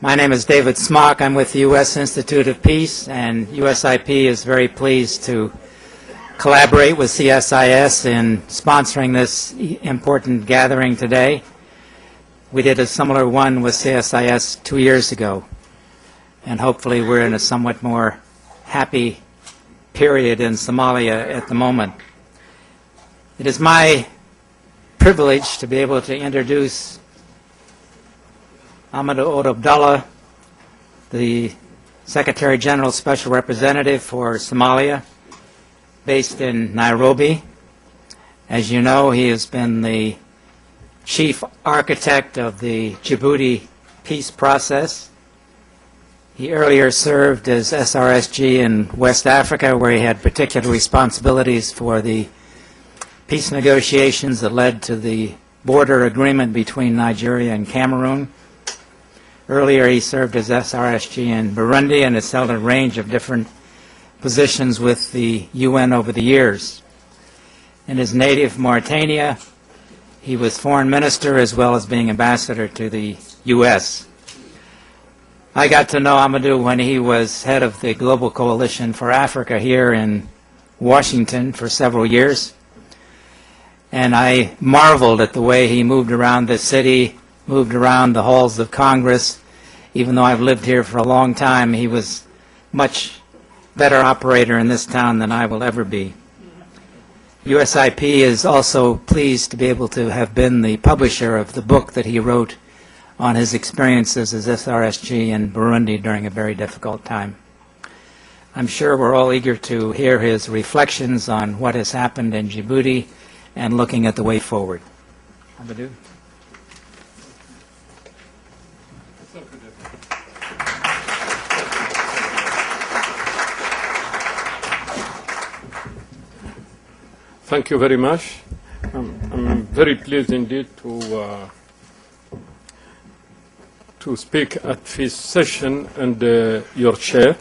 My name is David Smock. I'm with the U.S. Institute of Peace, and USIP is very pleased to collaborate with CSIS in sponsoring this important gathering today. We did a similar one with CSIS 2 years ago, and hopefully we're in a somewhat more happy period in Somalia at the moment. It is my privilege to be able to introduce Ahmedou Ould Abdallah, the Secretary General Special Representative for Somalia, based in Nairobi. As you know, he has been the chief architect of the Djibouti peace process. He earlier served as SRSG in West Africa, where he had particular responsibilities for the peace negotiations that led to the border agreement between Nigeria and Cameroon. Earlier, he served as SRSG in Burundi and has held a range of different positions with the UN over the years. In his native Mauritania, he was foreign minister as well as being ambassador to the U.S. I got to know Ahmedou when he was head of the Global Coalition for Africa here in Washington for several years. And I marveled at the way he moved around the city, moved around the halls of Congress. Even though I've lived here for a long time, he was much better operator in this town than I will ever be. USIP is also pleased to be able to have been the publisher of the book that he wrote on his experiences as SRSG in Burundi during a very difficult time. I'm sure we're all eager to hear his reflections on what has happened in Djibouti and looking at the way forward. Ahmedou. Thank you very much. I'm very pleased indeed to speak at this session and your chair.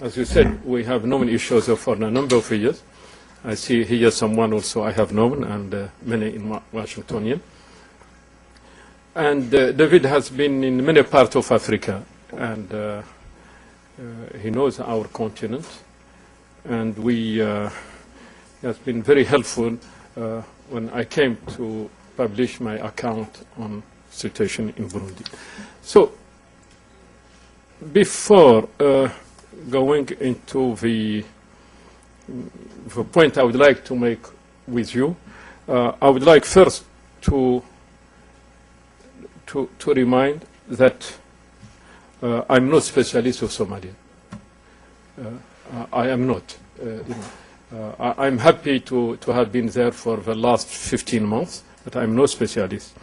As you said, we have known each other for a number of years. I see here someone also I have known, and many in Washingtonian. And David has been in many parts of Africa, and he knows our continent. And he has been very helpful when I came to publish my account on situation in Burundi. So, before going into the point I would like to make with you, I would like first to remind that I'm not specialist of Somalia. I am not. I'm happy to have been there for the last 15 months, but I'm no specialist.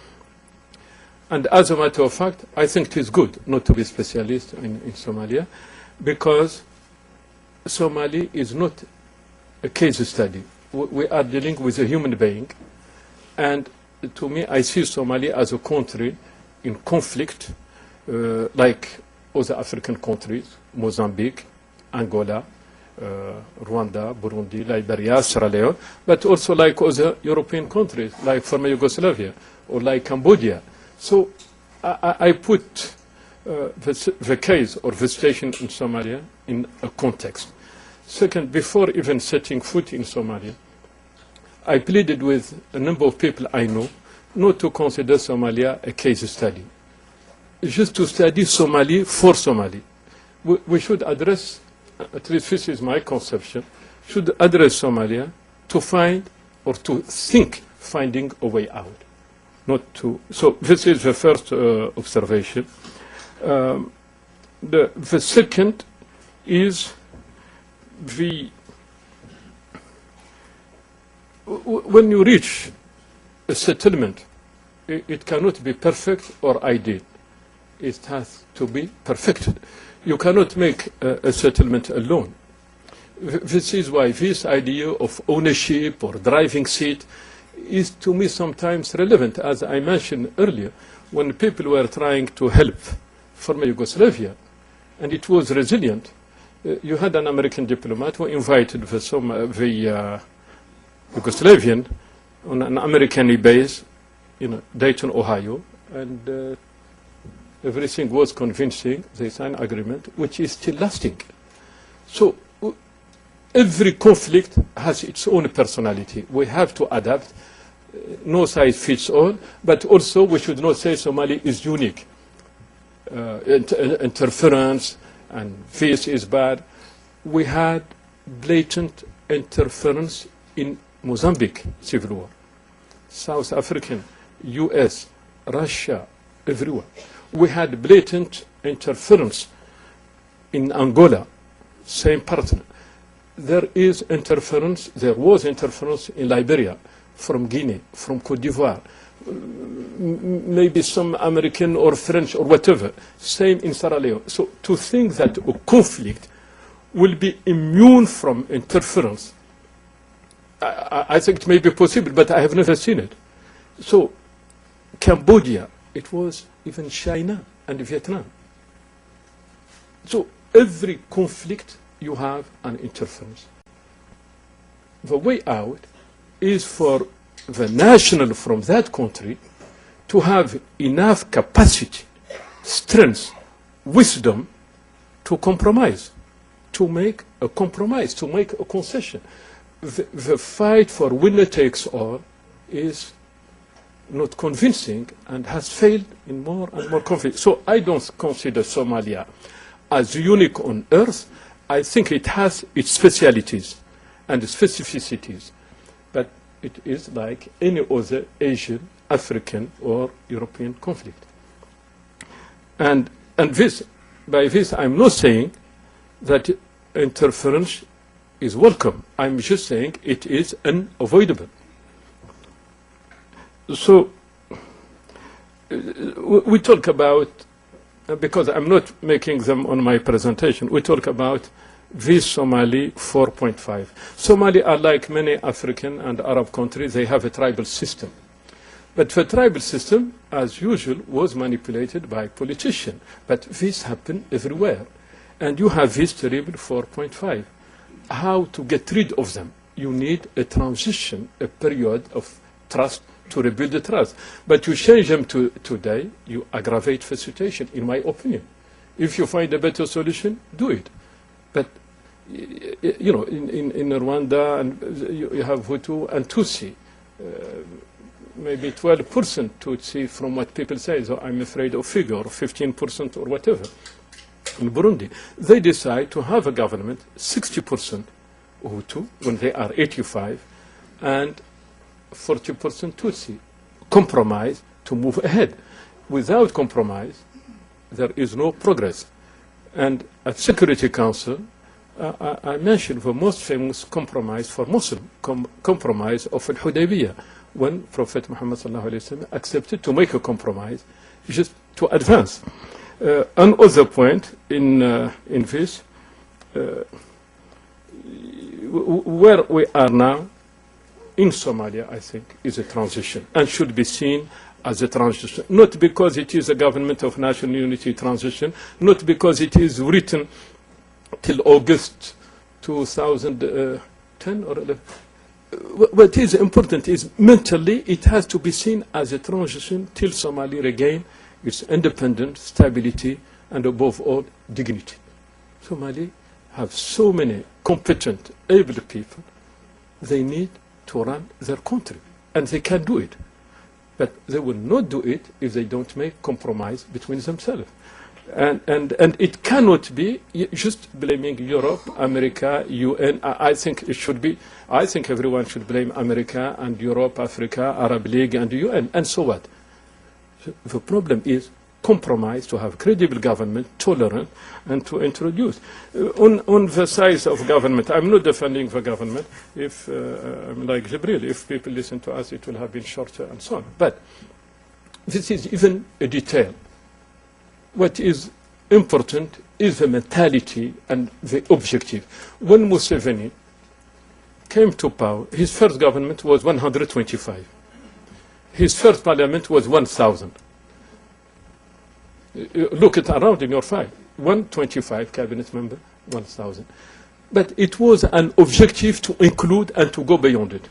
And as a matter of fact, I think it is good not to be specialist in Somalia, because Somalia is not a case study. We are dealing with a human being, and to me, I see Somalia as a country in conflict, like other African countries, Mozambique, Angola, Rwanda, Burundi, Liberia, Sierra Leone, but also like other European countries, like former Yugoslavia, or like Cambodia. So I put the case or the situation in Somalia in a context. Second, before even setting foot in Somalia, I pleaded with a number of people I know not to consider Somalia a case study, just to study Somalia for Somalia. We should address, at least this is my conception, should address Somalia to find or to think finding a way out. Not to. So this is the first observation. The second is when you reach a settlement, it cannot be perfect or ideal. It has to be perfected. You cannot make a settlement alone. This is why this idea of ownership or driving seat is to me sometimes relevant. As I mentioned earlier, when people were trying to help former Yugoslavia, and it was resilient, you had an American diplomat who invited the Yugoslavian on an American base in Dayton, Ohio, and everything was convincing. They signed an agreement which is still lasting. So every conflict has its own personality. We have to adapt. No size fits all, but also we should not say Somalia is unique. Interference and this is bad. We had blatant interference in Mozambique civil war, South African, US, Russia, everywhere. We had blatant interference in Angola, same partner. There was interference in Liberia, from Guinea, from Cote d'Ivoire, maybe some American or French or whatever, same in Sierra Leone. So to think that a conflict will be immune from interference, I think it may be possible, but I have never seen it. So Cambodia, it was even China and Vietnam. So every conflict you have an interference. The way out is for the national from that country to have enough capacity, strength, wisdom to compromise, to make a compromise, to make a concession. The fight for winner takes all is not convincing and has failed in more and more conflicts. So I don't consider Somalia as unique on earth. I think it has its specialities and specificities, but it is like any other Asian, African, or European conflict. And this, by this, I'm not saying that interference is welcome. I'm just saying it is unavoidable. So we talk about, because I'm not making them on my presentation, we talk about this Somali 4.5. Somali are like many African and Arab countries, they have a tribal system. But the tribal system, as usual, was manipulated by politicians. But this happened everywhere. And you have this terrible 4.5. How to get rid of them? You need a transition, a period of trust to rebuild the trust. But you change them today, you aggravate the situation, in my opinion. If you find a better solution, do it. But, you know, in Rwanda, and you have Hutu and Tutsi. Maybe 12% Tutsi from what people say, so I'm afraid of figure, or 15% or whatever. In Burundi, they decide to have a government, 60% Hutu, when they are 85, and 40% Tutsi. Compromise to move ahead. Without compromise, there is no progress. And at Security Council, I mentioned the most famous compromise for Muslim, compromise of Al-Hudaybiyah, when Prophet Muhammad accepted to make a compromise, just to advance. Another point in this, where we are now, in Somalia, I think, is a transition, and should be seen as a transition, not because it is a government of national unity transition, not because it is written till August 2010 or 11. What is important is mentally it has to be seen as a transition till Somalia regain its independence, stability, and above all, dignity. Somalia have so many competent, able people. They need to run their country, and they can do it. But they will not do it if they don't make compromise between themselves. And it cannot be just blaming Europe, America, UN. I think it should be, I think everyone should blame America and Europe, Africa, Arab League, and the UN, and so what? So the problem is compromise, to have credible government, tolerant, and to introduce. On the size of government, I'm not defending the government. If, I'm like Jibril, if people listen to us, it will have been shorter and so on. But this is even a detail. What is important is the mentality and the objective. When Museveni came to power, his first government was 125. His first parliament was 1,000. Look it around in your file. 125 cabinet member, 1,000. But it was an objective to include and to go beyond it.